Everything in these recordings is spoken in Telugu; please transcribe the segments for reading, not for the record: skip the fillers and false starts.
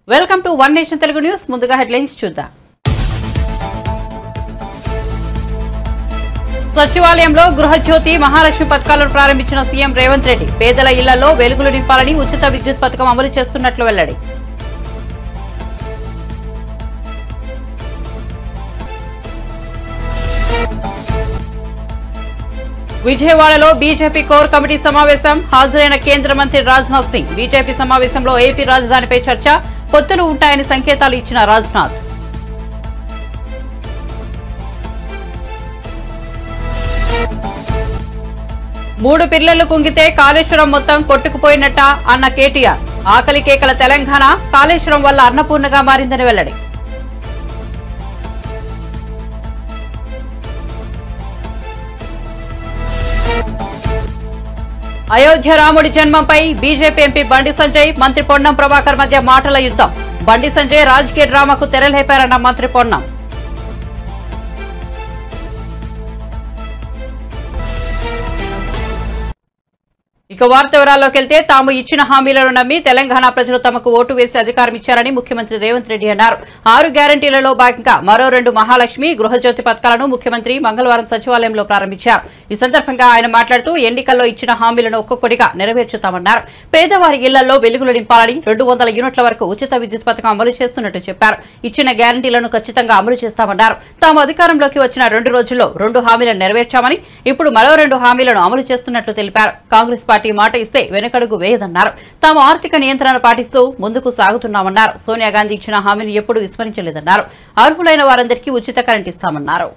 Welcome to one nation Telugu news. ముందుగా హెడ్లైన్స్ చూద్దాం. సచివాలయంలో గృహజ్యోతి మహాలక్ష్మి పథకాలను ప్రారంభించిన సీఎం రేవంత్ రెడ్డి. పేదల ఇళ్లలో వెలుగులు నింపాలని ఉచిత విద్యుత్ పథకం అమలు చేస్తున్నట్లు వెల్లడి. విజయవాడలో బీజేపీ కోర్ కమిటీ సమావేశం. హాజరైన కేంద్ర మంత్రి రాజ్నాథ్ సింగ్. బీజేపీ సమావేశంలో ఏపీ రాజధానిపై చర్చ. పొత్తులు ఉంటాయని సంకేతాలు ఇచ్చిన రాజ్నాథ్. మూడు పిల్లలు కుంగితే కాళేశ్వరం మొత్తం కొట్టుకుపోయినట్ట అన్న కేటీఆర్. ఆకలి కేకల తెలంగాణ కాళేశ్వరం వల్ల అన్నపూర్ణగా మారిందని వెల్లడి. అయోధ్య రాముడి జన్మంపై బీజేపీ ఎంపీ బండి సంజయ్, మంత్రి పొన్నం ప్రభాకర్ మధ్య మాటల యుద్ధం. బండి సంజయ్ రాజకీయ డ్రామాకు తెరలేపారన్న మంత్రి పొన్నం. ఇక వార్త వివరాల్లోకి వెళ్తే తాము ఇచ్చిన హామీలను నమ్మి తెలంగాణ ప్రజలు తమకు ఓటు వేసి అధికారం ఇచ్చారని ముఖ్యమంత్రి రేవంత్ రెడ్డి అన్నారు. 6 గ్యారంటీలలో భాగంగా మరో 2 మహాలక్ష్మి, గృహజ్యోతి పథకాలను ముఖ్యమంత్రి మంగళవారం సచివాలయంలో ప్రారంభించారు. ఈ సందర్భంగా ఆయన మాట్లాడుతూ ఎన్నికల్లో ఇచ్చిన హామీలను ఒక్కొక్కటిగా నెరవేర్చుతామన్నారు. పేదవారి ఇళ్లలో వెలుగులు నింపాలని 200 యూనిట్ల వరకు ఉచిత విద్యుత్ పథకం అమలు చేస్తున్నట్టు చెప్పారు. ఇచ్చిన గ్యారంటీలను ఖచ్చితంగా అమలు చేస్తామన్నారు. తాము అధికారంలోకి వచ్చిన 2 రోజుల్లో 2 హామీలను నెరవేర్చామని, ఇప్పుడు మరో 2 హామీలను అమలు చేస్తున్నట్లు తెలిపారు. కాంగ్రెస్ పార్టీ మాట ఇస్తే వెనకడుగు వేయదన్నారు. తాము ఆర్థిక నియంత్రణ పాటిస్తూ ముందుకు సాగుతున్నామన్నారు. సోనియా గాంధీ ఇచ్చిన హామీని ఎప్పుడూ విస్మరించలేదన్నారు. అర్హులైన వారందరికీ ఉచిత కరెంట్ ఇస్తామన్నారు.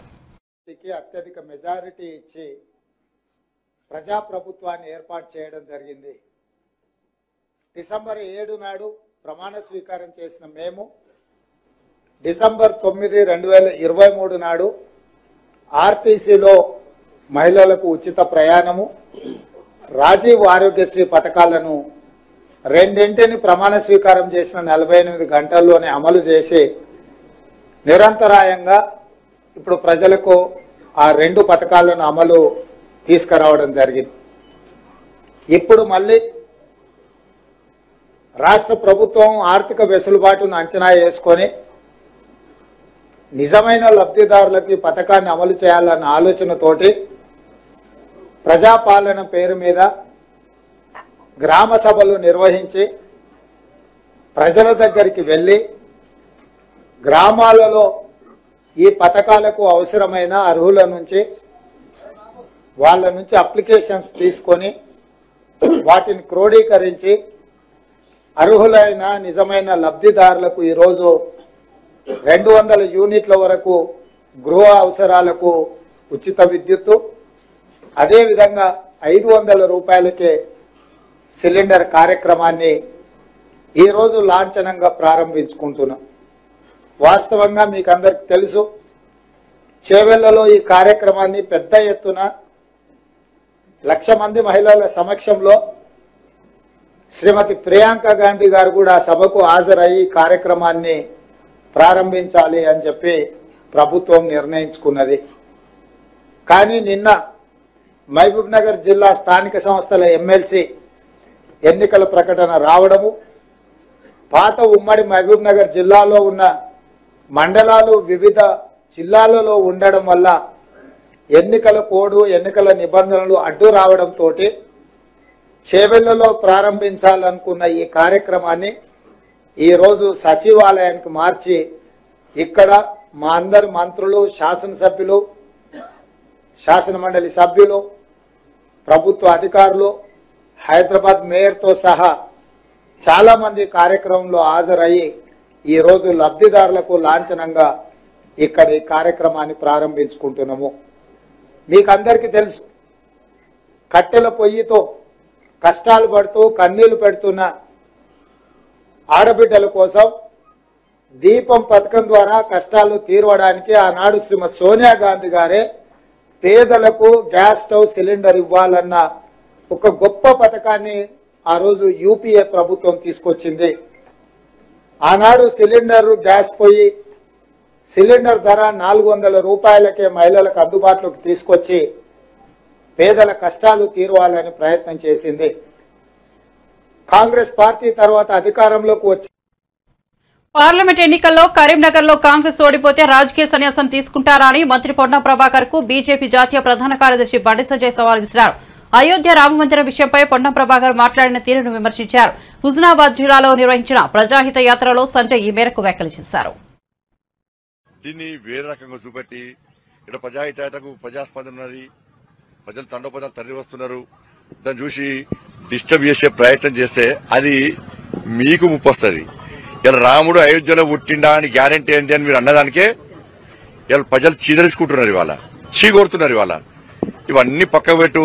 అత్యధిక మెజారిటీ ఇచ్చి ప్రజాప్రభుత్వాన్ని ఏర్పాటు చేయడం జరిగింది. డిసెంబర్ 7 నాడు ప్రమాణ స్వీకారం చేసిన మేము డిసెంబర్ 9, 2023 నాడు ఆర్టీసీలో మహిళలకు ఉచిత ప్రయాణము, రాజీవ్ ఆరోగ్యశ్రీ పథకాలను రెండింటిని ప్రమాణ స్వీకారం చేసిన 48 గంటల్లోనే అమలు చేసి నిరంతరాయంగా ఇప్పుడు ప్రజలకు ఆ 2 పథకాలను అమలు తీసుకురావడం జరిగింది. ఇప్పుడు మళ్ళీ రాష్ట్ర ప్రభుత్వం ఆర్థిక వెసులుబాటును అంచనా వేసుకొని నిజమైన లబ్ధిదారులకి పథకాన్ని అమలు చేయాలన్న ఆలోచనతోటి ప్రజాపాలన పేరు మీద గ్రామ సభలు నిర్వహించి ప్రజల దగ్గరికి వెళ్ళి గ్రామాలలో ఈ పథకాలకు అవసరమైన అర్హుల నుంచి వాళ్ళ నుంచి అప్లికేషన్స్ తీసుకొని వాటిని క్రోడీకరించి అర్హులైన నిజమైన లబ్ధిదారులకు ఈరోజు 200 యూనిట్ల వరకు గృహ అవసరాలకు ఉచిత విద్యుత్తు, అదేవిధంగా 500 రూపాయలకే సిలిండర్ కార్యక్రమాన్ని ఈరోజు లాంఛనంగా ప్రారంభించుకుంటున్నాం. వాస్తవంగా మీకు అందరికి తెలుసు, చేవెళ్లలో ఈ కార్యక్రమాన్ని పెద్ద ఎత్తున 1,00,000 మంది మహిళల సమక్షంలో శ్రీమతి ప్రియాంక గాంధీ గారు కూడా సభకు హాజరయ్యి కార్యక్రమాన్ని ప్రారంభించాలి అని చెప్పి ప్రభుత్వం నిర్ణయించుకున్నది. కానీ నిన్న మహబూబ్ నగర్ జిల్లా స్థానిక సంస్థల ఎమ్మెల్సీ ఎన్నికల ప్రకటన రావడము, పాత ఉమ్మడి మహబూబ్ నగర్ జిల్లాలో ఉన్న మండలాలు వివిధ జిల్లాలలో ఉండడం వల్ల ఎన్నికల కోడ్, ఎన్నికల నిబంధనలు అడ్డు రావడంతో చేవెళ్లలో ప్రారంభించాలనుకున్న ఈ కార్యక్రమాన్ని ఈరోజు సచివాలయానికి మార్చి ఇక్కడ మా అందరి మంత్రులు, శాసనసభ్యులు, శాసనమండలి సభ్యులు, ప్రభుత్వ అధికారులు, హైదరాబాద్ మేయర్తో సహా చాలా మంది కార్యక్రమంలో హాజరయ్యి ఈరోజు లబ్ధిదారులకు లాంఛనంగా ఇక్కడ ఈ కార్యక్రమాన్ని ప్రారంభించుకుంటున్నాము. మీకు అందరికీ తెలుసు, కట్టెల పొయ్యితో కష్టాలు పడుతూ కన్నీళ్లు పెడుతున్న ఆడబిడ్డల కోసం దీపం పథకం ద్వారా కష్టాలు తీరవడానికి ఆనాడు శ్రీమతి సోనియా గాంధీ గారే పేదలకు గ్యాస్ స్టవ్ సిలిండర్ ఇవ్వాలన్న ఒక గొప్ప పథకాన్ని ఆ రోజు యూపీఏ ప్రభుత్వం తీసుకొచ్చింది. ఆనాడు సిలిండర్ గ్యాస్ పొయ్యి సిలిండర్ ధర 400 రూపాయలకే మహిళలకు అందుబాటులోకి తీసుకొచ్చి పేదల కష్టాలు తీరవాలని ప్రయత్నం చేసింది. కాంగ్రెస్ పార్టీ తర్వాత అధికారంలోకి వచ్చి పార్లమెంట్ ఎన్నికల్లో కరీంనగర్ లో కాంగ్రెస్ ఓడిపోతే రాజకీయ సన్యాసం తీసుకుంటారా అని మంత్రి పొన్నం ప్రభాకర్ కు బీజేపీ జాతీయ ప్రధాన కార్యదర్శి బండి సంజయ్ సవాల్ విసిరారు. అయోధ్య రామమందిరం విషయంపై పొన్నం ప్రభాకర్ మాట్లాడిన తీరును విమర్శించారు. హుజునాబాద్ జిల్లాలో నిర్వహించిన ప్రజాహిత యాత్రలో సంజయ్ ఈ మేరకు వ్యాఖ్యలు చేశారు. దీన్ని వేరే రకంగా చూపెట్టి ఇక్కడ ప్రజాహిత యాత్రకు ప్రజాస్పందన ఉన్నది, ప్రజలు తండోపదాలు తరలి వస్తున్నారు, దాన్ని చూసి డిస్టర్బ్ చేసే ప్రయత్నం చేస్తే అది మీకు ముప్పు వస్తుంది. ఇలా రాముడు అయోధ్యలో పుట్టిండా అని గ్యారెంటీ ఏంటి అని మీరు అన్నదానికే ఇలా ప్రజలు చీదరించుకుంటున్నారు, ఇవాళ చీకొడుతున్నారు. ఇవాళ ఇవన్నీ పక్క పెట్టు,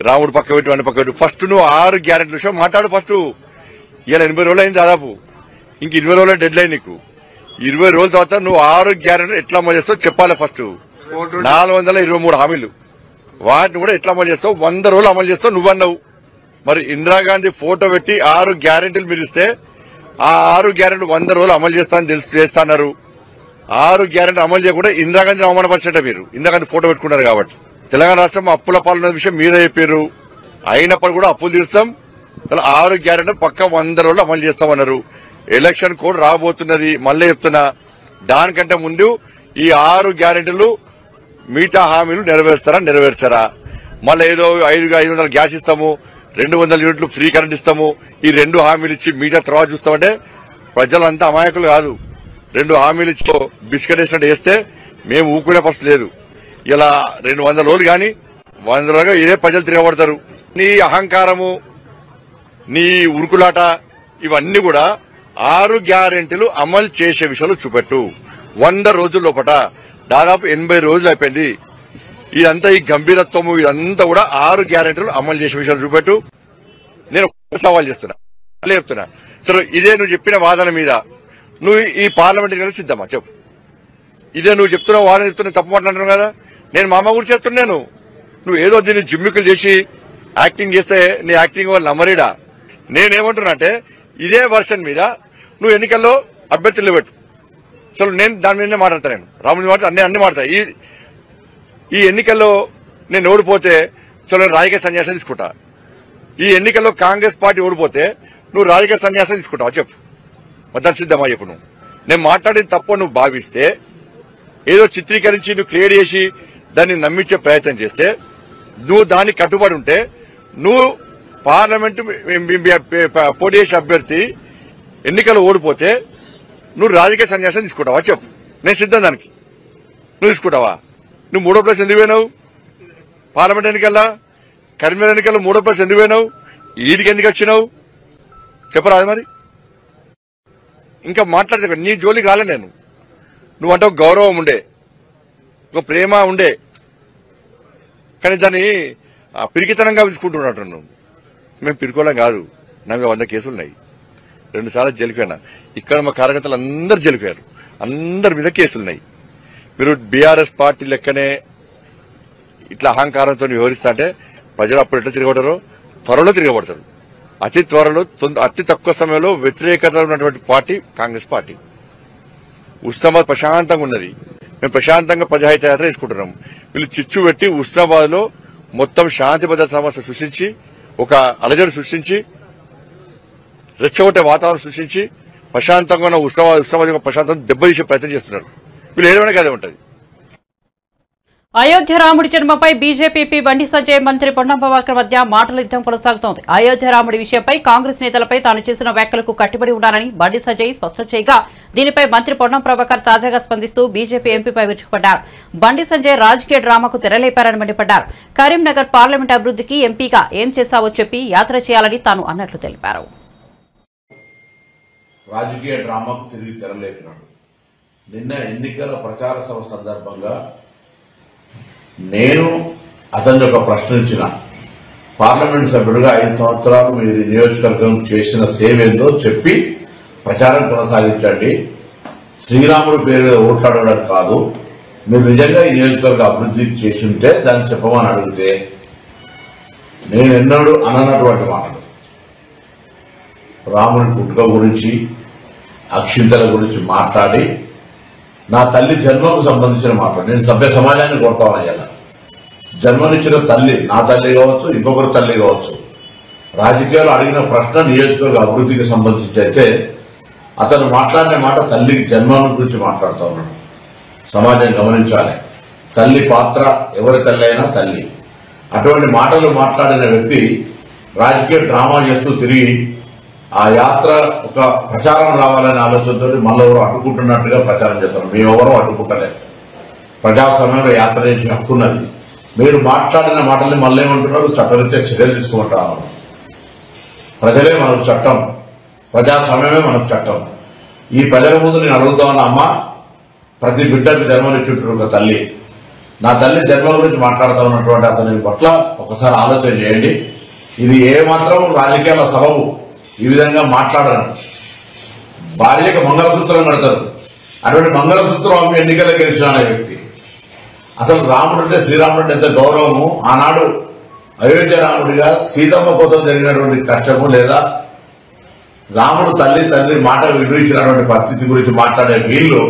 రాముడు పక్క పెట్టు, అన్ని పక్క పెట్టు. ఫస్ట్ నువ్వు 6 గ్యారెంటీల విషయం మాట్లాడు. ఫస్ట్ ఇలా 80 రోజులు అయింది దాదాపు, ఇంక 20 రోజుల డెడ్ లైన్ నీకు. 20 రోజుల తర్వాత నువ్వు 6 గ్యారెంటీలు ఎట్లా అమలు చేస్తావు చెప్పాలి. ఫస్ట్ 423 హామీలు, వాటిని కూడా ఎట్లా అమలు చేస్తావు? 100 రోజులు అమలు చేస్తావు నువ్వన్నావు. మరి ఇందిరాగాంధీ ఫోటో పెట్టి 6 గ్యారెంటీలు మీరు ఇస్తే ఆ 6 గ్యారెంటీలు 100 రోజులు అమలు చేస్తాన్నారు. 6 గ్యారెంటీ అమలు చేయకుండా ఇందిరాగాంధీని అవమానపరిచేట మీరు. ఇందిరాగాంధీ ఫోటో పెట్టుకున్నారు కాబట్టి తెలంగాణ రాష్ట్రం అప్పుల పాలన విషయం మీరే చెప్పారు. అయినప్పుడు కూడా అప్పులు తీరుస్తాం, 6 గ్యారెంటీ పక్క 100 రోజులు అమలు చేస్తామన్నారు. ఎలక్షన్ కోడ్ రాబోతున్నది, మళ్ళీ చెప్తున్నా. దానికంటే ముందు ఈ 6 గ్యారెంటీలు మిగతా హామీలు నెరవేర్చారా? మళ్ళీ ఏదో 500 గ్యాస్ ఇస్తాము, 200 యూనిట్లు ఫ్రీ కరెంట్ ఇస్తాము, ఈ 2 హామీలు ఇచ్చి మిగతా తర్వాత చూస్తామంటే ప్రజలంతా అమాయకులు కాదు. 2 హామీలు ఇచ్చి బిస్కెట్ వేసినట్టు వేస్తే మేము ఊకునే పరిస్థితి లేదు. ఇలా 200 రోజులు కానీ 100 రోజులుగా ఇదే ప్రజలు తిరగబడతారు. నీ అహంకారము, నీ ఉరుకులాట, ఇవన్నీ కూడా 6 గ్యారెంటీలు అమలు చేసే విషయంలో చూపెట్టు. 100 రోజుల లోపట దాదాపు 80 రోజులు అయిపోయింది. ఇదంతా ఈ గంభీరత్వము ఇదంతా కూడా 6 గ్యారెంటీలు అమలు చేసే విషయాలు చూపెట్టు. నేను సవాల్ చేస్తున్నా, అలా చెప్తున్నా. సరే, ఇదే నువ్వు చెప్పిన వాదన మీద నువ్వు ఈ పార్లమెంట్ ఎన్నికలు సిద్ధమా చెప్పు. ఇదే నువ్వు చెప్తున్న వాదన చెప్తున్నా, తప్పు మాట్లాడుతున్నావు కదా. నేను మా అమ్మ గురించి చెప్తున్నాను. నువ్వు ఏదో దీన్ని జిమ్మికులు చేసి యాక్టింగ్ చేస్తే నీ యాక్టింగ్ వాళ్ళు నమ్మరీడా. నేనేమంటున్నా అంటే ఇదే వర్షన్ మీద నువ్వు ఎన్నికల్లో అభ్యర్థులు పెట్టు. చలో, నేను దాని మీదనే మాట్లాడతా. నేను రాముడి మాట అన్ని మాట్లాడతా. ఈ ఎన్నికల్లో నేను ఓడిపోతే చలో రాజకీయ సన్యాసం తీసుకుంటా. ఈ ఎన్నికల్లో కాంగ్రెస్ పార్టీ ఓడిపోతే నువ్వు రాజకీయ సన్యాసం తీసుకుంటావా చెప్పు. దాని సిద్ధమా చెప్పు. నువ్వు నేను మాట్లాడిన తప్పు నువ్వు భావిస్తే, ఏదో చిత్రీకరించి నువ్వు క్లియర్ చేసి దాన్ని నమ్మించే ప్రయత్నం చేస్తే, నువ్వు దానికి కట్టుబడి ఉంటే, నువ్వు పార్లమెంటు పోటీ చేసే అభ్యర్థి ఎన్నికల్లో ఓడిపోతే నువ్వు రాజకీయ సన్యాసం తీసుకుంటావా చెప్పు. నేను సిద్ధం దానికి. నువ్వు తీసుకుంటావా? నువ్వు 3వ ప్లేస్ ఎందుకు పోయినావు? పార్లమెంట్ ఎన్నికల్లో, కరీంనగర్ ఎన్నికల్లో 3వ ప్లేస్ ఎందుకు పోయినావు? ఈడికి ఎందుకు వచ్చినావు చెప్పరాదు. మరి ఇంకా మాట్లాడితే నీ జోలికి రాలే నేను. నువ్వంటే ఒక గౌరవం ఉండే, ఒక ప్రేమ ఉండే, కానీ దాన్ని పిరికితనంగా తీసుకుంటున్నట్టు నువ్వు. మేము పిరుకోవడం కాదు. నాకు 100 కేసులున్నాయి. 2 సార్లు జైలుపోయినా. ఇక్కడ మా కార్యకర్తలు అందరు జైలుపోయారు. అందరి మీద కేసులున్నాయి. మీరు బీఆర్ఎస్ పార్టీ లెక్కనే ఇట్లా అహంకారంతో వ్యవహరిస్తా అంటే ప్రజలు అప్పుడు ఎట్లా తిరగబడతారో త్వరలో తిరగబడతారు. అతి త్వరలో, అతి తక్కువ సమయంలో వ్యతిరేకత ఉన్నటువంటి పార్టీ కాంగ్రెస్ పార్టీ. ఉస్మానాబాద్ ప్రశాంతంగా ఉన్నది. మేము ప్రశాంతంగా ప్రజాహిత యాత్ర తీసుకుంటున్నాం. వీళ్ళు చిచ్చు పెట్టి ఉస్మానాబాద్ లో మొత్తం శాంతి భద్రత సమస్య సృష్టించి, ఒక అలజడి సృష్టించి, రెచ్చగొట్టే వాతావరణం సృష్టించి ప్రశాంతంగా ఉన్న ఉస్మానాబాద్ ప్రశాంతం దెబ్బతీసే ప్రయత్నం చేస్తున్నారు. వీళ్ళు ఏడవడానికి అదే ఉంటుంది. అయోధ్య రాముడి జన్మపై బీజేపీ బండి సంజయ్, మంత్రి పొన్నం ప్రభాకర్ మధ్య మాటల యుద్దం కొనసాగుతోంది. అయోధ్య రాముడి విషయంపై కాంగ్రెస్ నేతలపై తాను చేసిన వ్యాఖ్యలకు కట్టుబడి ఉన్నానని బండి సంజయ్ స్పష్టం చేయగా, దీనిపై మంత్రి పొన్నం ప్రభాకర్ తాజాగా స్పందిస్తూ బీజేపీ ఎంపీపై విరుచుకుపడ్డారు. బండి సంజయ్ రాజకీయ డ్రామాకు తెరలేపారని మండిపడ్డారు. కరీంనగర్ పార్లమెంట్ అభివృద్ధికి ఎంపీగా ఏం చేశావో చెప్పి యాత్ర చేయాలని తాను అన్నట్లు తెలిపారు. రాజకీయ డ్రామాకు తిరిగి తెరలేపినాడు. నిన్న ఎన్నికల ప్రచార సభ సందర్భంగా నేను అతన్ని ఒక ప్రశ్న ఇచ్చిన, పార్లమెంట్ సభ్యుడిగా 5 సంవత్సరాలు మీరు నియోజకవర్గం చేసిన సేవ ఏందో చెప్పి ప్రచారం కొనసాగించండి. శ్రీరాముడి పేరు మీద ఓట్లాడడం కాదు, మీరు నిజంగా ఈ నియోజకవర్గ అభివృద్ధి చేసి ఉంటే దాన్ని చెప్పమని అడిగితే నేను ఎన్నడూ అననటువంటి మాటలు, రాముడి పుట్టుక గురించి, అక్షింతల గురించి మాట్లాడి నా తల్లి జన్మకు సంబంధించిన మాట్లాడి నేను సభ్య సమాజాన్ని కొడతామని. జన్మనిచ్చిన తల్లి, నా తల్లి కావచ్చు, ఇంకొకరు తల్లి కావచ్చు, రాజకీయాలు అడిగిన ప్రశ్న నియోజకవర్గ అభివృద్ధికి సంబంధించి అయితే అతను మాట్లాడిన మాట తల్లి జన్మం గురించి మాట్లాడుతూ ఉన్నాడు. సమాజం గమనించాలి. తల్లి పాత్ర, ఎవరి తల్లి అయినా తల్లి. అటువంటి మాటలు మాట్లాడిన వ్యక్తి రాజకీయ డ్రామా చేస్తూ తిరిగి ఆ యాత్ర ఒక ప్రచారం రావాలనే ఆలోచనతో మళ్ళీ ఎవరు అడ్డుకుంటున్నట్టుగా ప్రచారం చేస్తారు. మేమెవరూ అడ్డుకుంటలేదు. ప్రజాస్వామ్యంలో యాత్ర చేసి హక్కున్నది. మీరు మాట్లాడిన మాటల్ని మళ్ళీ ఏమంటున్నారు? చట్టరీత్యా చర్యలు తీసుకుంటాము. ప్రజలే మనకు చట్టం, ప్రజాస్వామ్యమే మనకు చట్టం. ఈ ప్రజల ముందు నేను అడుగుతా ఉన్నా, అమ్మ, ప్రతి బిడ్డకు జన్మనిచ్చుంటారు ఒక తల్లి. నా తల్లి జన్మ గురించి మాట్లాడుతూ ఉన్నటువంటి అతని పట్ల ఒకసారి ఆలోచన చేయండి. ఇది ఏమాత్రం రాజకీయాల సబబు ఈ విధంగా మాట్లాడడం. భార్యకు మంగళసూత్రం కడతారు. అటువంటి మంగళసూత్రం అమ్మి ఎన్నికలకు గెలిచిన అనే వ్యక్తి. అసలు రాముడు అంటే, శ్రీరాముడు అంటే ఎంత గౌరవము. ఆనాడు అయోధ్య రాముడిగా సీతమ్మ కోసం జరిగినటువంటి కష్టము, లేదా రాముడు తండ్రి మాట విలువించినటువంటి పరిస్థితి గురించి మాట్లాడే వీళ్ళు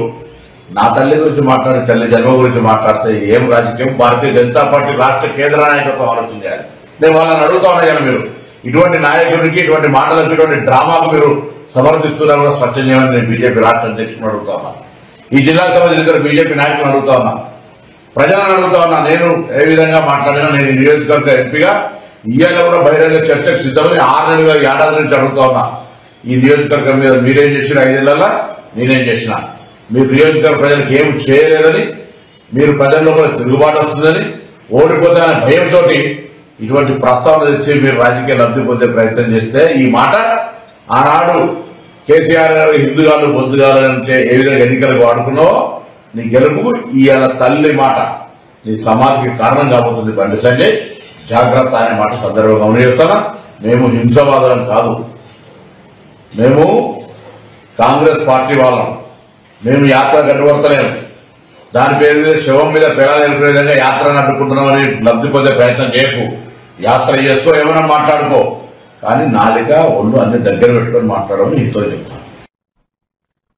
నా తల్లి గురించి మాట్లాడే, తల్లి జన్మ గురించి మాట్లాడితే ఏం రాజకీయం? భారతీయ జనతా పార్టీ రాష్ట్ర కేంద్ర నాయకత్వం ఆలోచన చేయాలి. నేను వాళ్ళని అడుగుతా ఉన్నా కదా, మీరు ఇటువంటి నాయకుడికి, ఇటువంటి మాటలకు, ఇటువంటి డ్రామాకు మీరు సమర్థిస్తున్నా కూడా స్పష్టం చేయమని నేను బీజేపీ రాష్ట్ర అధ్యక్షుడు అడుగుతా ఉన్నా. ఈ జిల్లాకు సంబంధించిన ఇద్దరు బీజేపీ నాయకులను అడుగుతా ఉన్నా, ప్రజలను అడుగుతా ఉన్నా. నేను ఏ విధంగా మాట్లాడినా నేను ఈ నియోజకవర్గ ఎంపీగా ఇవాళ కూడా బహిరంగ చర్చకు సిద్ధమని 6 నెలలుగా, ఏడాది నుంచి అడుగుతా ఉన్నా. ఈ నియోజకవర్గం మీద మీరేం చేసిన 5 ఏళ్లలో నేనేం చేసిన, మీరు నియోజకవర్గ ప్రజలకు ఏం చేయలేదని, మీరు ప్రజల లోపల తిరుగుబాటు వస్తుందని, ఓడిపోతే అనే భయంతో ఇటువంటి ప్రస్తావన తెచ్చి మీరు రాజకీయ లబ్ధి పొందే ప్రయత్నం చేస్తే, ఈ మాట ఆనాడు కేసీఆర్ గారు హిందుగాలు బొందుగాలు అంటే ఏ విధంగా ఎన్నికలకు వాడుకున్నావో, నీ గెలుపు ఇవాళ తల్లి మాట నీ సమాధికి కారణం కాబోతుంది. బండి సంజయ్, జాగ్రత్త అనే మాట సందర్భంగా గమనిస్తానా. మేము హింసవాదులం కాదు, మేము కాంగ్రెస్ పార్టీ వాళ్ళం. మేము యాత్ర గడ్డపడతలేము. దాని పేరు మీద శవం మీద పెడాలు ఎదుర్కొనే విధంగా యాత్రను అడ్డుకుంటున్నామని లబ్ధి పొందే ప్రయత్నం చేయకు. యాత్ర చేసుకో, ఏమైనా మాట్లాడుకో, కానీ నాలిక ఒళ్ళు అన్ని దగ్గర పెట్టుకుని మాట్లాడమని నీతో చెప్తాను.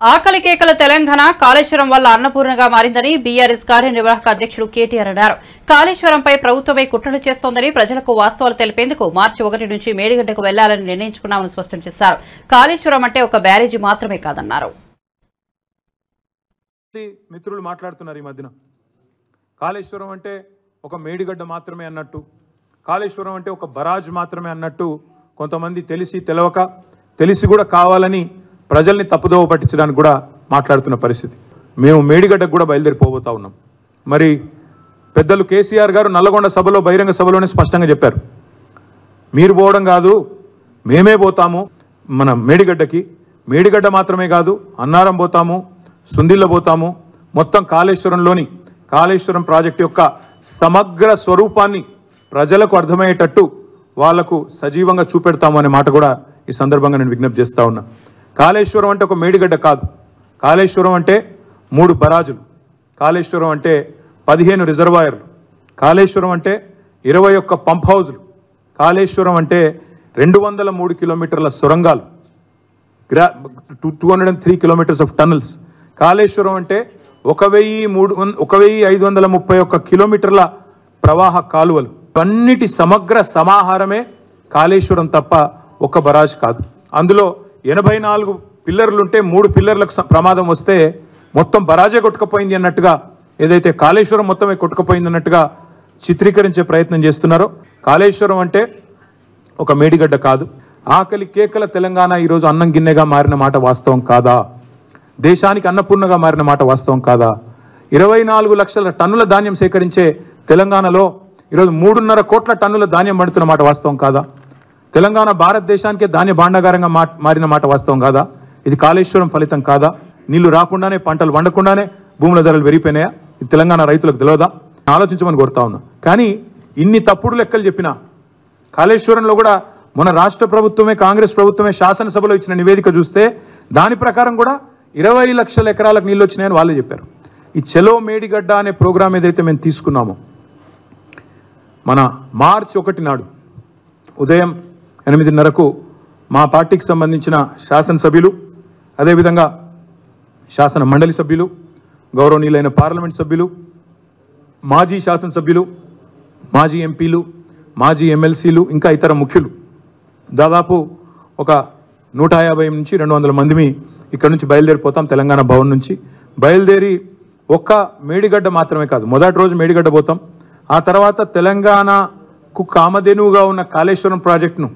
ఆకలి కేకల తెలంగాణ కాళేశ్వరం వల్ల అన్నపూర్ణగా మారిందని బీఆర్ఎస్ కార్యనిర్వాహక అధ్యక్షుడు కేటీఆర్ అన్నారు. కాళేశ్వరంపై ప్రభుత్వమే కుట్రలు చేస్తోందని, ప్రజలకు వాస్తవాలు తెలిపేందుకు మార్చి 1 నుంచి మేడిగడ్డకు వెళ్లాలని నిర్ణయించుకున్నామని స్పష్టం చేశారు. కాళేశ్వరం అంటే ఒక బ్యారేజీ మాత్రమే కాదన్నారు. మిత్రులు మాట్లాడుతున్నారు ఈ మధ్యన, కాళేశ్వరం అంటే ఒక మేడిగడ్డ మాత్రమే అన్నట్టు, కాళేశ్వరం అంటే ఒక బరాజ్ మాత్రమే అన్నట్టు కొంతమంది తెలిసి తెలవక, తెలిసి కూడా కావాలని ప్రజల్ని తప్పుదోవ పట్టించడానికి కూడా మాట్లాడుతున్న పరిస్థితి. మేము మేడిగడ్డకు కూడా బయలుదేరిపోబోతా ఉన్నాం. మరి పెద్దలు కేసీఆర్ గారు నల్లగొండ సభలో, బహిరంగ సభలోనే స్పష్టంగా చెప్పారు, మీరు పోవడం కాదు మేమే పోతాము మన మేడిగడ్డకి. మేడిగడ్డ మాత్రమే కాదు, అన్నారం పోతాము, సుందిల్ల పోతాము, మొత్తం కాళేశ్వరం ప్రాజెక్టు యొక్క సమగ్ర స్వరూపాన్ని ప్రజలకు అర్థమయ్యేటట్టు వాళ్లకు సజీవంగా చూపెడతాము అనే మాట కూడా ఈ సందర్భంగా నేను విజ్ఞప్తి చేస్తా ఉన్నా. కాళేశ్వరం అంటే ఒక మేడిగడ్డ కాదు, కాళేశ్వరం అంటే 3 బరాజులు, కాళేశ్వరం అంటే 15 రిజర్వాయర్లు, కాళేశ్వరం అంటే 21 పంప్ హౌజులు, కాళేశ్వరం అంటే 203 కిలోమీటర్ల సొరంగాలు, 203 కిలోమీటర్స్ ఆఫ్ టనల్స్. కాళేశ్వరం అంటే 1531 కిలోమీటర్ల ప్రవాహ కాలువలు. అన్నిటి సమగ్ర సమాహారమే కాళేశ్వరం తప్ప ఒక బరాజ్ కాదు. అందులో 84 పిల్లర్లుంటే 3 పిల్లర్లకు ప్రమాదం వస్తే మొత్తం బరాజే కొట్టుకుపోయింది అన్నట్టుగా, ఏదైతే కాళేశ్వరం మొత్తమే కొట్టుకుపోయింది అన్నట్టుగా చిత్రీకరించే ప్రయత్నం చేస్తున్నారో, కాళేశ్వరం అంటే ఒక మేడిగడ్డ కాదు. ఆకలి కేకల తెలంగాణ ఈరోజు అన్నం గిన్నెగా మారిన మాట వాస్తవం కాదా? దేశానికి అన్నపూర్ణగా మారిన మాట వాస్తవం కాదా? 24 లక్షల టన్నుల ధాన్యం సేకరించే తెలంగాణలో ఈరోజు 3.5 కోట్ల టన్నుల ధాన్యం పడుతున్న మాట వాస్తవం కాదా? తెలంగాణ భారతదేశానికే ధాన్య భాండాగారంగా మారిన మాట వాస్తవం కాదా? ఇది కాళేశ్వరం ఫలితం కాదా? నీళ్లు రాకుండానే, పంటలు వండకుండానే భూముల ధరలు పెరిగిపోయినాయా? ఇది తెలంగాణ రైతులకు తెలియదా? ఆలోచించమని కోరుతా ఉన్నా. కానీ ఇన్ని తప్పుడు లెక్కలు చెప్పినా కాళేశ్వరంలో కూడా మన రాష్ట్ర ప్రభుత్వమే, కాంగ్రెస్ ప్రభుత్వమే శాసనసభలో ఇచ్చిన నివేదిక చూస్తే దాని ప్రకారం కూడా 20 లక్షల ఎకరాలకు నీళ్ళు వచ్చినాయని వాళ్ళే చెప్పారు. ఈ చెలో మేడిగడ్డ అనే ప్రోగ్రాం ఏదైతే మేము తీసుకున్నామో, మన మార్చి 1 నాడు ఉదయం 8:30కు మా పార్టీకి సంబంధించిన శాసనసభ్యులు, అదేవిధంగా శాసన మండలి సభ్యులు, గౌరవనీయులైన పార్లమెంట్ సభ్యులు, మాజీ శాసనసభ్యులు, మాజీ ఎంపీలు, మాజీ ఎమ్మెల్సీలు, ఇంకా ఇతర ముఖ్యులు దాదాపు ఒక 150 నుంచి 200 మందిని ఇక్కడ నుంచి బయలుదేరిపోతాం తెలంగాణ భవన్ నుంచి బయలుదేరి ఒక్క మేడిగడ్డ మాత్రమే కాదు, మొదటి రోజు మేడిగడ్డ పోతాం. ఆ తర్వాత తెలంగాణకు కామధేనువుగా ఉన్న కాళేశ్వరం ప్రాజెక్టును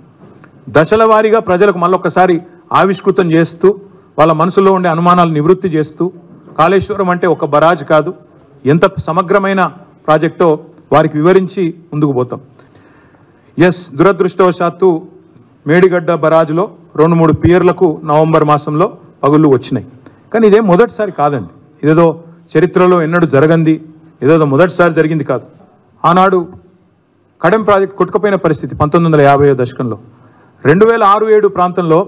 దశల వారీగా ప్రజలకు మళ్ళొక్కసారి ఆవిష్కృతం చేస్తూ వాళ్ళ మనసులో ఉండే అనుమానాలు నివృత్తి చేస్తూ కాళేశ్వరం అంటే ఒక బరాజ్ కాదు, ఎంత సమగ్రమైన ప్రాజెక్టో వారికి వివరించి ముందుకు పోతాం. దురదృష్టవశాత్తు మేడిగడ్డ బరాజ్లో 2-3 పియర్లకు నవంబర్ మాసంలో పగుళ్ళు వచ్చినాయి. కానీ ఇదేం మొదటిసారి కాదండి, ఇదేదో చరిత్రలో ఎన్నడూ జరగంది, ఏదో మొదటిసారి జరిగింది కాదు. ఆనాడు కడెం ప్రాజెక్ట్ కొట్టుకుపోయిన పరిస్థితి 1950 దశకంలో. 2006-7 ప్రాంతంలో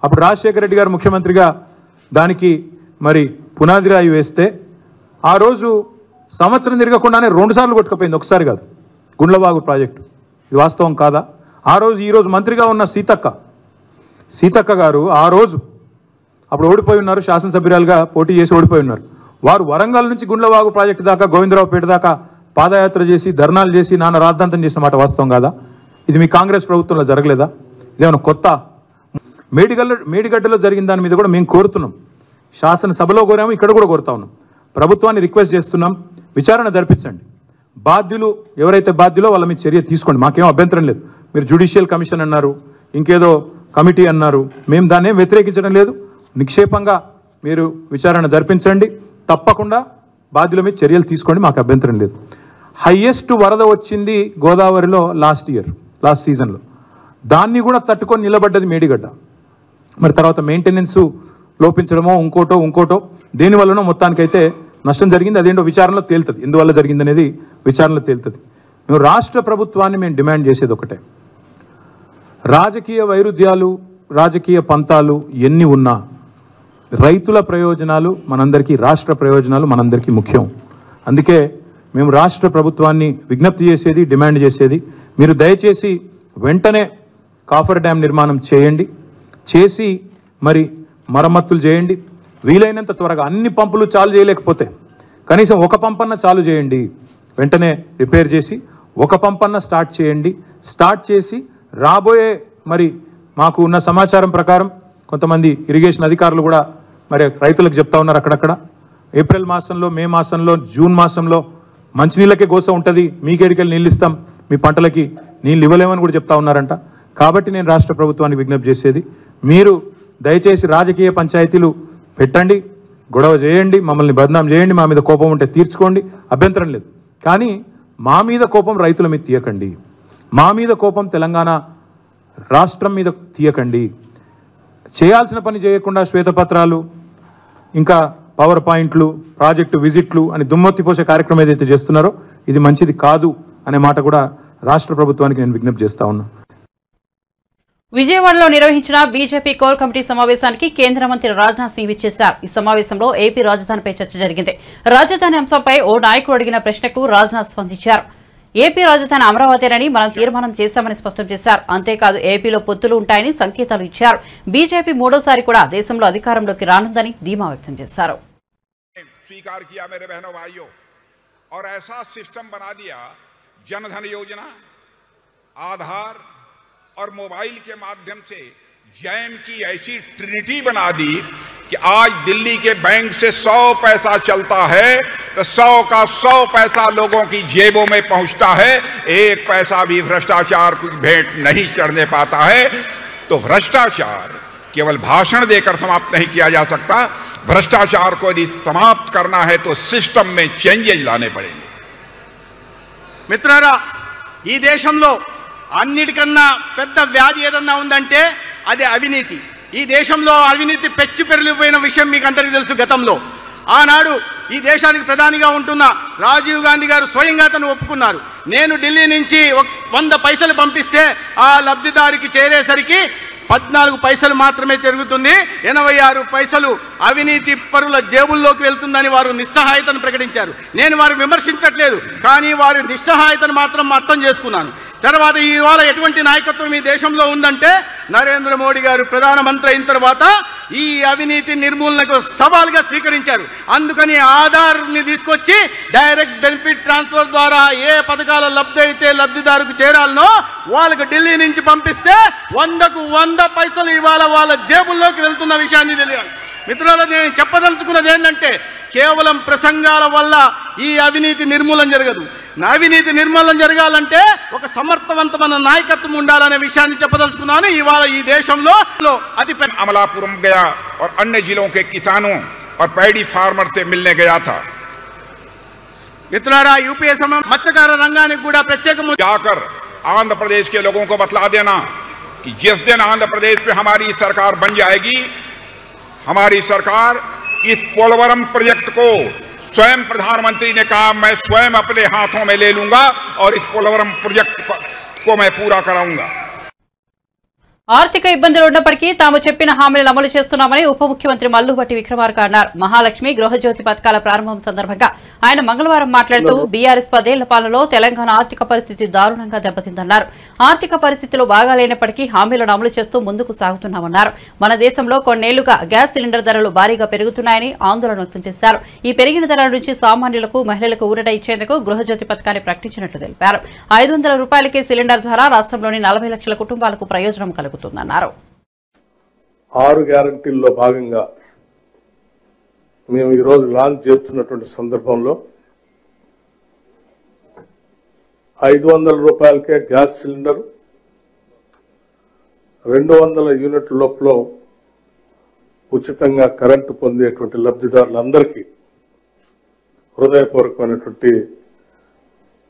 అప్పుడు రాజశేఖర రెడ్డి గారు ముఖ్యమంత్రిగా దానికి మరి పునాది రాయి వేస్తే ఆ రోజు సంవత్సరం తిరగకుండానే 2 సార్లు కొట్టుకుపోయింది, ఒకసారి కాదు. గుండ్లవాగు ప్రాజెక్టు, ఇది వాస్తవం కాదా? ఈరోజు మంత్రిగా ఉన్న సీతక్క గారు ఆ రోజు అప్పుడు ఓడిపోయి ఉన్నారు, శాసనసభ్యురాలుగా పోటీ చేసి ఓడిపోయి ఉన్నారు. వారు వరంగల్ నుంచి గుండ్లవాగు ప్రాజెక్టు దాకా గోవిందరావుపేట దాకా పాదయాత్ర చేసి ధర్నాలు చేసి నాన్న రాద్ధాంతం చేసిన మాట వాస్తవం కాదా? ఇది మీ కాంగ్రెస్ ప్రభుత్వంలో జరగలేదా? ఇదేమన్నా కొత్త? మేడిగడ్డలో జరిగిన దాని మీద కూడా మేము కోరుతున్నాం, శాసనసభలో కోరాము, ఇక్కడ కూడా కోరుతా ఉన్నాం. ప్రభుత్వాన్ని రిక్వెస్ట్ చేస్తున్నాం, విచారణ జరిపించండి. బాధ్యులు ఎవరైతే బాధ్యులో వాళ్ళ మీద చర్య తీసుకోండి, మాకేం అభ్యంతరం లేదు. మీరు జ్యుడిషియల్ కమిషన్ అన్నారు, ఇంకేదో కమిటీ అన్నారు, మేము దాన్ని వ్యతిరేకించడం లేదు. నిక్షేపంగా మీరు విచారణ జరిపించండి, తప్పకుండా బాధ్యుల మీద చర్యలు తీసుకోండి, మాకు అభ్యంతరం లేదు. హైయెస్ట్ వరద వచ్చింది గోదావరిలో లాస్ట్ సీజన్లో, దాన్ని కూడా తట్టుకొని నిలబడ్డది మేడిగడ్డ. మరి తర్వాత మెయింటెనెన్స్ లోపించడమో ఇంకోటో దేనివల్లనో మొత్తానికైతే నష్టం జరిగింది. అదేంటో విచారణలో తేలుతుంది, ఎందువల్ల జరిగింది అనేది విచారణలో తేలుతుంది. మేము రాష్ట్ర ప్రభుత్వాన్ని మేము డిమాండ్ చేసేది ఒకటే, రాజకీయ వైరుధ్యాలు రాజకీయ పంతాలు ఎన్ని ఉన్నా రైతుల ప్రయోజనాలు మనందరికీ, రాష్ట్ర ప్రయోజనాలు మనందరికీ ముఖ్యం. అందుకే మేము రాష్ట్ర ప్రభుత్వాన్ని విజ్ఞప్తి చేసేది, డిమాండ్ చేసేది, మీరు దయచేసి వెంటనే కాఫర్ డ్యామ్ నిర్మాణం చేయండి, చేసి మరి మరమ్మతులు చేయండి. వీలైనంత త్వరగా అన్ని పంపులు చాలు చేయలేకపోతే కనీసం ఒక పంపన్న చాలు చేయండి, వెంటనే రిపేర్ చేసి ఒక పంపన్న స్టార్ట్ చేయండి. స్టార్ట్ చేసి రాబోయే మరి మాకు ఉన్న సమాచారం ప్రకారం కొంతమంది ఇరిగేషన్ అధికారులు కూడా మరి రైతులకు చెప్తా ఉన్నారు, అక్కడక్కడ ఏప్రిల్ మాసంలో, మే మాసంలో, జూన్ మాసంలో మంచినీళ్ళకే గోస ఉంటుంది, మీకేడికెళ్ళి నీళ్ళు ఇస్తాం, మీ పంటలకి నీళ్ళు ఇవ్వలేమని కూడా చెప్తా ఉన్నారంట. కాబట్టి నేను రాష్ట్ర ప్రభుత్వానికి విజ్ఞప్తి చేసేది, మీరు దయచేసి రాజకీయ పంచాయతీలు పెట్టండి, గొడవ చేయండి, మమ్మల్ని బదనాం చేయండి, మా మీద కోపం ఉంటే తీర్చుకోండి, అభ్యంతరం లేదు. కానీ మా మీద కోపం రైతుల మీద తీయకండి, మా మీద కోపం తెలంగాణ రాష్ట్రం మీద తీయకండి. చేయాల్సిన పని చేయకుండా శ్వేతపత్రాలు, ఇంకా పవర్ పాయింట్లు, ప్రాజెక్టు విజిట్లు అని దుమ్మెత్తిపోసే కార్యక్రమం ఏదైతే చేస్తున్నారో ఇది మంచిది కాదు అనే మాట కూడా రాష్ట్ర ప్రభుత్వానికి నేను విజ్ఞప్తి చేస్తా ఉన్నా. విజయవాడలో నిర్వహించిన బీజేపీ కోర్ కమిటీ సమావేశానికి కేంద్ర మంత్రి రాజ్నాథ్ సింగ్ విచ్చేశారు. ఈ సమావేశంలో ఏపీ రాజధానిపై చర్చ జరిగింది. రాజధాని అంశంపై ఓ నాయకుడు అడిగిన ప్రశ్నకు రాజ్నాథ్ స్పందించారు. ఏపీ రాజధాని అమరావతిని మనం తీర్మానం చేశామని స్పష్టం చేశారు. అంతేకాదు ఏపీలో పొత్తులు ఉంటాయని సంకేతాలు ఇచ్చారు. బీజేపీ మూడోసారి కూడా దేశంలో అధికారంలోకి రానుందని ధీమా వ్యక్తం చేశారు. स्वीकार किया मेरे बहनों भाइयों, और ऐसा सिस्टम बना दिया, जनधन योजना, आधार और मोबाइल के माध्यम से जैम की ऐसी ट्रिनिटी बना दी कि आज दिल्ली के बैंक से 100 पैसा चलता है तो 100 का 100 पैसा लोगों की जेबों में पहुंचता है, एक पैसा भी भ्रष्टाचार की भेंट नहीं चढ़ने पाता है। तो भ्रष्टाचार केवल भाषण देकर समाप्त नहीं किया जा सकता, भ्रष्टाचार को यदि समाप्त करना है तो सिस्टम में चेंजेस लाने पड़ेंगे. మిత్రులారా, ఈ దేశంలో అన్నిటికన్నా పెద్ద వ్యాధి ఏదన్నా ఉందంటే అది అవినీతి. ఈ దేశంలో అవినీతి పెచ్చు పెరిగిపోయిన విషయం మీకు అందరికీ తెలుసు. గతంలో ఆనాడు ఈ దేశానికి ప్రధానిగా ఉంటున్న రాజీవ్ గాంధీ గారు స్వయంగా తను ఒప్పుకున్నారు, నేను ఢిల్లీ నుంచి 100 పైసలు పంపిస్తే ఆ లబ్ధిదారికి చేరేసరికి 14 పైసలు మాత్రమే జరుగుతుంది, 86 పైసలు అవినీతి పరుల జేబుల్లోకి వెళ్తుందని వారు నిస్సహాయతను ప్రకటించారు. నేను వారు విమర్శించట్లేదు, కానీ వారి నిస్సహాయతను మాత్రం అర్థం చేసుకున్నాను. తర్వాత ఇవాళ ఎటువంటి నాయకత్వం ఈ దేశంలో ఉందంటే నరేంద్ర మోడీ గారు ప్రధానమంత్రి అయిన తర్వాత ఈ అవినీతి నిర్మూలనకు సవాల్గా స్వీకరించారు. అందుకని ఆధార్ని తీసుకొచ్చి డైరెక్ట్ బెనిఫిట్ ట్రాన్స్ఫర్ ద్వారా ఏ పథకాల లబ్ధి అయితే లబ్ధిదారుకు చేరాలనో వాళ్ళకు ఢిల్లీ నుంచి పంపిస్తే 100కు 100 పైసలు ఇవాళ వాళ్ళ జేబుల్లోకి వెళ్తున్న విషయాన్ని తెలియాలి. మిత్రులారా, నేను చెప్పదలుచుకున్నది ఏంటంటే కేవలం ప్రసంగాల వల్ల ఈ అవినీతి నిర్మూలన జరగదు. అవినీతి నిర్మూలన జరగాలంటే ఒక సమర్థవంతమైన నాయకత్వం ఉండాలనే విషయాన్ని చెప్పదలుచుకున్నాను. ఇవాళ ఈ దేశంలో అతి పెద్ద अमलापुरम गया और अन्य जिलों के किसानों और पैडी फार्मर से मिलने गया था। మిత్రులారా, యూపీఏ సమయం మత్స్యకార రంగానికి కూడా ప్రత్యేక जाकर आंध्र प्रदेश के लोगों को बतला देना कि जिस दिन आंध्र प्रदेश पे हमारी सरकार बन जाएगी, हमारी सरकार इस पोलवरम प्रोजेक्ट को स्वयं प्रधानमंत्री ने कहा मैं स्वयं अपने हाथों में ले लूंगा और इस पोलवरम प्रोजेक्ट को मैं पूरा कराऊंगा। ఆర్థిక ఇబ్బందులు ఉన్నప్పటికీ తాము చెప్పిన హామీలను అమలు చేస్తున్నామని ఉప ముఖ్యమంత్రి మల్లుభట్టి విక్రమార్క అన్నారు. మహాలక్ష్మి గృహజ్యోతి పథకాల ప్రారంభం సందర్భంగా ఆయన మంగళవారం మాట్లాడుతూ బీఆర్ఎస్ 10 ఏళ్ల పాలనలో తెలంగాణ ఆర్థిక పరిస్థితి దారుణంగా దెబ్బతిందన్నారు. ఆర్థిక పరిస్థితులు బాగాలేనప్పటికీ హామీలను అమలు చేస్తూ ముందుకు సాగుతున్నామన్నారు. మన దేశంలో కొన్నేళ్లుగా గ్యాస్ సిలిండర్ ధరలు భారీగా పెరుగుతున్నాయని ఆందోళన వ్యక్తం చేశారు. ఈ పెరిగిన ధరల నుంచి సామాన్యులకు, మహిళలకు ఊరట ఇచ్చేందుకు గృహజ్యోతి పథకాన్ని ప్రకటించినట్లు తెలిపారు. 500 రూపాయలకే సిలిండర్ ద్వారా రాష్ట్రంలోని 40 లక్షల కుటుంబాలకు ప్రయోజనం కలుగుతుంది. 6 గ్యారంటీల్లో భాగంగా మేము ఈరోజు లాంచ్ చేస్తున్నటువంటి సందర్భంలో 500 రూపాయలకే గ్యాస్ సిలిండర్, 200 యూనిట్ల లోపల ఉచితంగా కరెంటు పొందేటువంటి లబ్ధిదారులందరికీ హృదయపూర్వకమైనటువంటి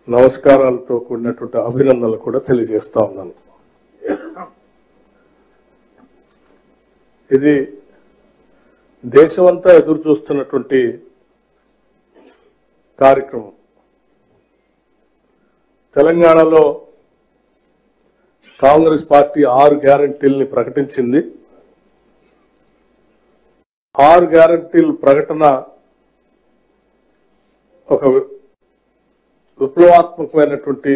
నమస్కారాలతో కూడినటువంటి అభినందనలు కూడా తెలియజేస్తా ఉన్నాను. ఇది దేశమంతా ఎదురు చూస్తున్నటువంటి కార్యక్రమం. తెలంగాణలో కాంగ్రెస్ పార్టీ 6 గ్యారంటీల్ని ప్రకటించింది. 6 గ్యారంటీల ప్రకటన ఒక విప్లవాత్మకమైనటువంటి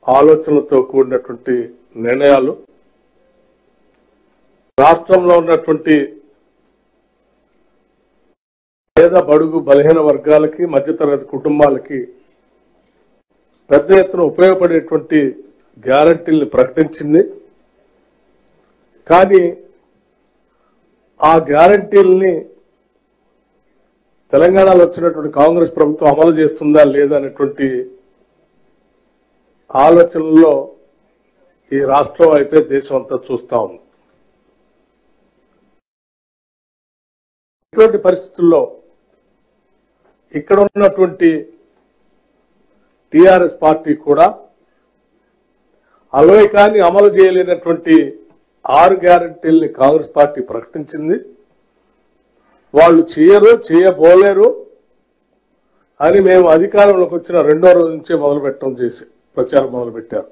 ఆలోచనలతో కూడినటువంటి నిర్ణయాలు. రాష్ట్రంలో ఉన్నటువంటి పేద, బడుగు, బలహీన వర్గాలకి, మధ్యతరగతి కుటుంబాలకి పెద్ద ఎత్తున ఉపయోగపడేటువంటి గ్యారంటీల్ని ప్రకటించింది. కానీ ఆ గ్యారంటీల్ని తెలంగాణలో వచ్చినటువంటి కాంగ్రెస్ ప్రభుత్వం అమలు చేస్తుందా లేదా అనేటువంటి ఆలోచనల్లో ఈ రాష్ట్రం వైపే దేశం అంతా చూస్తా ఉంది. ఇటువంటి పరిస్థితుల్లో ఇక్కడ ఉన్నటువంటి టిఆర్ఎస్ పార్టీ కూడా అలవైకాన్ని అమలు చేయలేనటువంటి 6 గ్యారంటీల్ని కాంగ్రెస్ పార్టీ ప్రకటించింది. వాళ్ళు చేయబోలేరు అని మేము అధికారంలోకి వచ్చిన 2వ రోజు నుంచే ప్రచారం మొదలుపెట్టారు.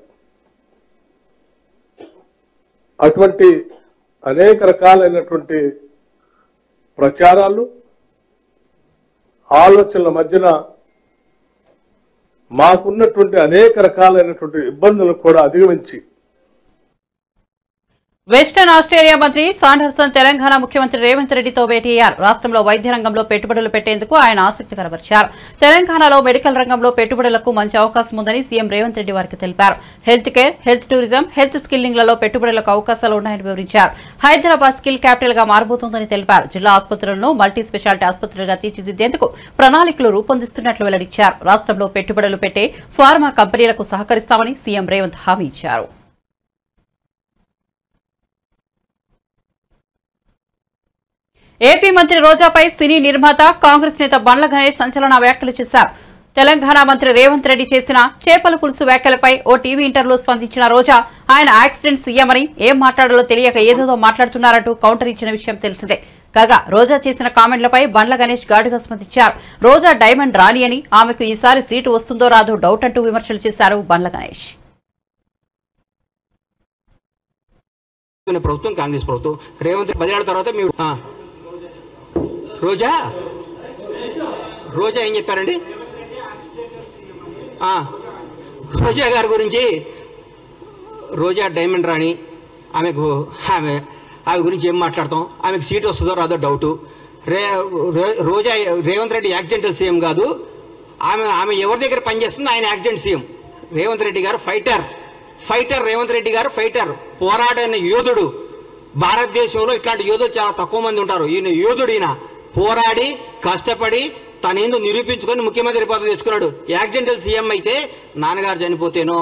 అటువంటి అనేక రకాలైనటువంటి ప్రచారాలు, ఆలోచనల మధ్యన మాకున్నటువంటి అనేక రకాలైనటువంటి ఇబ్బందులను కూడా అధిగమించి వెస్టర్న్ ఆస్ట్రేలియా మంత్రి సాండర్సన్ తెలంగాణ ముఖ్యమంత్రి రేవంత్ రెడ్డితో భేటీ అయ్యారు. రాష్ట్రంలో వైద్య రంగంలో పెట్టుబడులు పెట్టేందుకు ఆయన ఆసక్తి కనబరిచారు. తెలంగాణలో మెడికల్ రంగంలో పెట్టుబడులకు మంచి అవకాశం ఉందని సీఎం రేవంత్ రెడ్డి వారికి తెలిపారు. Health care, health tourism, health స్కిల్లింగ్లలో పెట్టుబడులకు అవకాశాలు ఉన్నాయని వివరించారు. హైదరాబాద్ స్కిల్ క్యాపిటల్ గా మారబోతోందని తెలిపారు. జిల్లా ఆసుపత్రులను మల్టీ స్పెషాలిటీ ఆసుపత్రులుగా తీర్చిదిద్దేందుకు ప్రణాళికలు రూపొందిస్తున్నట్లు వెల్లడించారు. రాష్ట్రంలో పెట్టుబడులు పెట్టే ఫార్మా కంపెనీలకు సహకరిస్తామని సీఎం రేవంత్ హామీ ఇచ్చారు. ఏపీ మంత్రి రోజాపై సినీ నిర్మాత కాంగ్రెస్ నేత బండ్ల గణేష్ సంచలన వ్యాఖ్యలు చేశారు. తెలంగాణ మంత్రి రేవంత్ రెడ్డి చేసిన చేపల పులుసు వ్యాఖ్యలపై ఓ టీవీ ఇంటర్వ్యూలో స్పందించిన రోజా ఆయన యాక్సిడెంట్ సీఎమని ఏం మాట్లాడాలో తెలియక ఏదేదో మాట్లాడుతున్నారంటూ కౌంటర్ ఇచ్చిన విషయం తెలిసిందే. కాగా రోజా చేసిన కామెంట్లపై బండ్ల గణేష్ ఘాటుగా స్పందించారు. రోజా డైమండ్ రాణి అని, ఆమెకు ఈసారి సీటు వస్తుందో రాదో డౌట్ అంటూ విమర్శలు చేశారు బండ్ల గణేష్. ప్రభుత్వం కాంగ్రెస్ ప్రభుత్వం రేవంత్ 10 ఏళ్ల తర్వాత మీరు రోజా ఏం చెప్పారండి? రోజా గారి గురించి, రోజా డైమండ్ రాణి, ఆమె గురించి ఏం మాట్లాడతాం, ఆమెకు సీట్ వస్తుందో రాదో డౌటు. రోజా రేవంత్ రెడ్డి యాక్సిడెంటల్ సీఎం కాదు, ఆమె ఎవరి దగ్గర పనిచేస్తుంది, ఆయన యాక్సిడెంట్ సీఎం. రేవంత్ రెడ్డి గారు ఫైటర్. రేవంత్ రెడ్డి గారు ఫైటర్, పోరాడైన యోధుడు. భారతదేశంలో ఇట్లాంటి యోధులు చాలా తక్కువ మంది ఉంటారు. ఈయన యోధుడు, ఈయన పోరాడి కష్టపడి తనేందో నిరూపించుకొని ముఖ్యమంత్రి పదవి తెచ్చుకున్నాడు. యాక్సిడెంటల్ సీఎం అయితే నాన్నగారు చనిపోతేనో,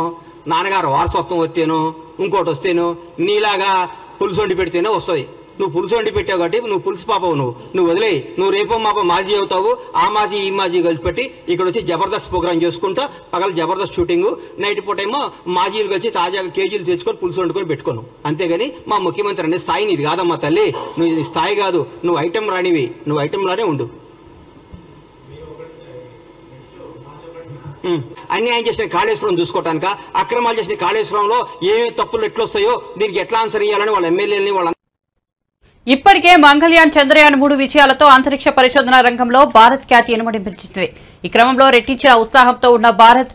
నాన్నగారు వారసత్వం వస్తేనో, ఇంకోటి వస్తేనో, నీలాగా పులుసు వండి పెడితేనే వస్తుంది. నువ్వు పులుసు వండి పెట్టావు కాబట్టి నువ్వు పులుసు పాపవు, నువ్వు వదిలే. నువ్వు రేపో మాపో మాజీ అవుతావు. ఆ మాజీ ఈ మాజీ కలిసి పెట్టి ఇక్కడ వచ్చి జబర్దస్త్ ప్రోగ్రామ్ చేసుకుంటా, పగల జబర్దస్త్ షూటింగ్, నైట్ పూట ఏమో మాజీలు కలిసి తాజాగా కేజీలు తెచ్చుకొని పులుసు వండుకొని పెట్టుకోను. అంతేగాని మా ముఖ్యమంత్రి అనే స్థాయి నీది కాదమ్మా తల్లి. నువ్వు నీ స్థాయి కాదు, నువ్వు ఐటెం రానివి, నువ్వు ఐటెంలానే ఉండు. అన్యాయం చేసిన కాళేశ్వరం చూసుకోవటానిక, అక్రమాలు చేసిన కాళేశ్వరంలో ఏమేమి తప్పులు ఎట్లొస్తాయో దీనికి ఎట్లా ఆన్సర్ ఇవ్వాలని వాళ్ళ ఎమ్మెల్యేలని వాళ్ళ ఇప్పటికే మంగళయాన్ చంద్రయాన్ 3 విజయాలతో అంతరిక్ష పరిశోధన రంగంలో భారత్ ఖ్యాతి ఇనుమడించింది. ఈ క్రమంలో రెట్టించిన ఉత్సాహంతో ఉన్న భారత్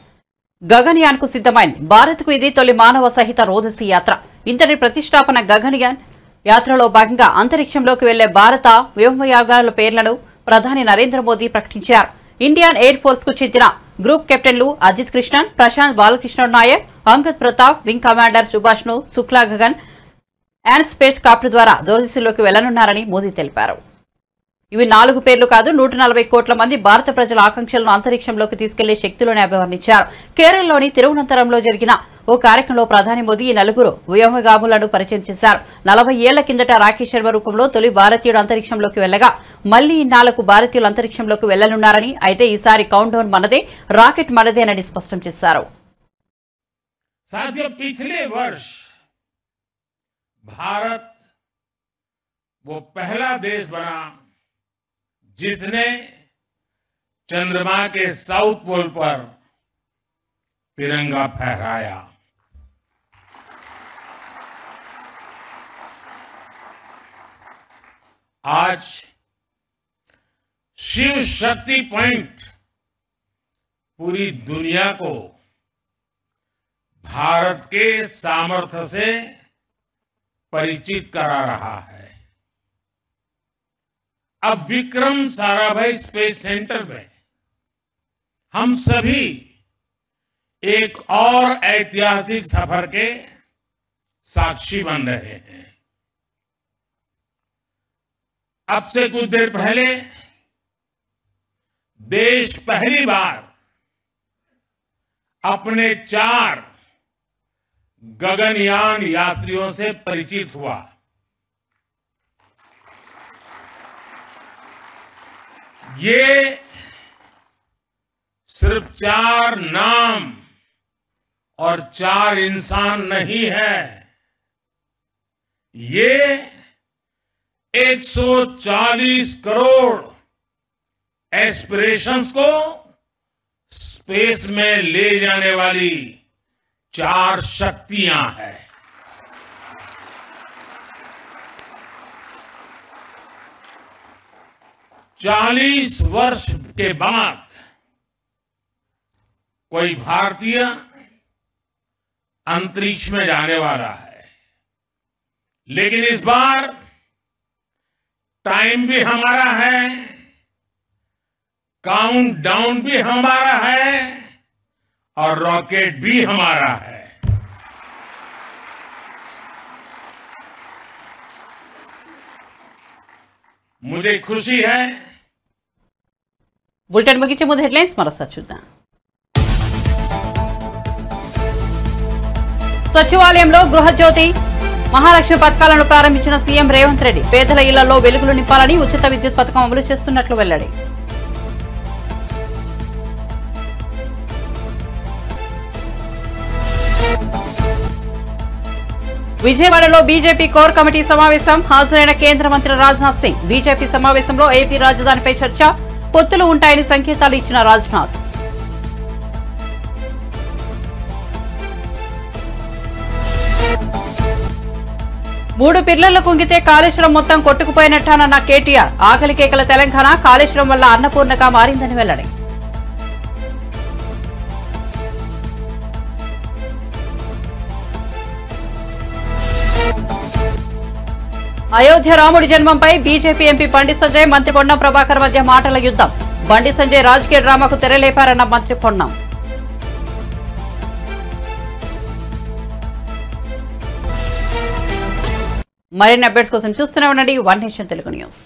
గగన్యాన్ కు సిద్ధమైంది. భారత్ కు ఇది తొలి మానవ సహిత రోదసీ యాత్ర. ఇంతటి ప్రతిష్టాపన గగన్యాన్ యాత్రలో భాగంగా అంతరిక్షంలోకి వెళ్లే భారత వ్యోమయాగాల పేర్లను ప్రధాని నరేంద్ర మోదీ ప్రకటించారు. ఇండియన్ ఎయిర్ ఫోర్స్ కు చెందిన గ్రూప్ కెప్టెన్లు అజిత్ కృష్ణన్, ప్రశాంత్ బాలకృష్ణ నాయక్, అంగద్ ప్రతాప్, వింగ్ కమాండర్ సుభాష్ ను Shukla Gagan and space copter ద్వారా దూరదర్శన్లోకి వెళ్లనున్నారని మోదీ తెలిపారు. ఇవి 4 పేర్లు కాదు, 140 కోట్ల మంది భారత ప్రజల ఆకాంక్షలను అంతరిక్షంలోకి తీసుకెళ్లే శక్తులని అభివర్ణించారు. కేరళలోని తిరువనంతపురంలో జరిగిన ఓ కార్యక్రమంలో ప్రధాని మోదీ ఈ 4 వ్యోమగాములను పరిచయం చేశారు. 40 ఏళ్ల కిందట రాకేష్ శర్మ రూపంలో తొలి భారతీయుడు అంతరిక్షంలోకి వెళ్లగా మళ్లీ 4 భారతీయులు అంతరిక్షంలోకి వెళ్లనున్నారని, అయితే ఈసారి కౌంట్ డౌన్ మనదే, రాకెట్ మనదేనని స్పష్టం చేశారు. भारत वो पहला देश बना जिसने चंद्रमा के साउथ पोल पर तिरंगा फहराया। आज शिव शक्ति पॉइंट पूरी दुनिया को भारत के सामर्थ्य से परिचित करा रहा है। अब विक्रम साराभाई स्पेस सेंटर में हम सभी एक और ऐतिहासिक सफर के साक्षी बन रहे हैं। अब से कुछ देर पहले देश पहली बार अपने 4 गगनयान यात्रियों से परिचित हुआ। ये सिर्फ 4 नाम और 4 इंसान नहीं है, ये 140 करोड़ एस्पिरेशंस को स्पेस में ले जाने वाली 4 शक्तियां हैं। 40 वर्ष के बाद कोई भारतीय अंतरिक्ष में जाने वाला है, लेकिन इस बार टाइम भी हमारा है, काउंट डाउन भी हमारा है और रॉकेट भी हमारा है। मुझे खुशी है। బులెటిన్ ముగించే ముందు హెడ్లైన్స్ మరోసారి చూద్దాం. సచివాలయంలో గృహజ్యోతి మహాలక్ష్మి పథకాలను ప్రారంభించిన సీఎం రేవంత్ రెడ్డి. పేదల ఇళ్లలో వెలుగులు నింపాలని ఉచిత విద్యుత్ పథకం అమలు చేస్తున్నట్లు వెల్లడి. విజయవాడలో బీజేపీ కోర్ కమిటీ సమావేశం. హాజరైన కేంద్ర మంత్రి రాజ్నాథ్ సింగ్. బీజేపీ సమావేశంలో ఏపీ రాజధానిపై చర్చ. పొత్తులు ఉంటాయని సంకేతాలు ఇచ్చిన రాజ్నాథ్. మూడు పిల్లర్లు కుంగితే కాళేశ్వరం మొత్తం కొట్టుకుపోయినట్టానన్న కేటీఆర్. ఆకలి కేకల తెలంగాణ కాళేశ్వరం వల్ల అన్నపూర్ణగా మారిందని వెల్లడి. అయోధ్య రాముడి జన్మంపై బీజేపీ ఎంపీ బండి సంజయ్ మంత్రి పొన్నం ప్రభాకర్ మధ్య మాటల యుద్ధం. బండి సంజయ్ రాజకీయ డ్రామాకు తెరలేపారన్న మంత్రి పొన్నం. మరిన్ని అప్డేట్స్ కోసం చూస్తూనే ఉండండి వన్ నేషన్ తెలుగు న్యూస్.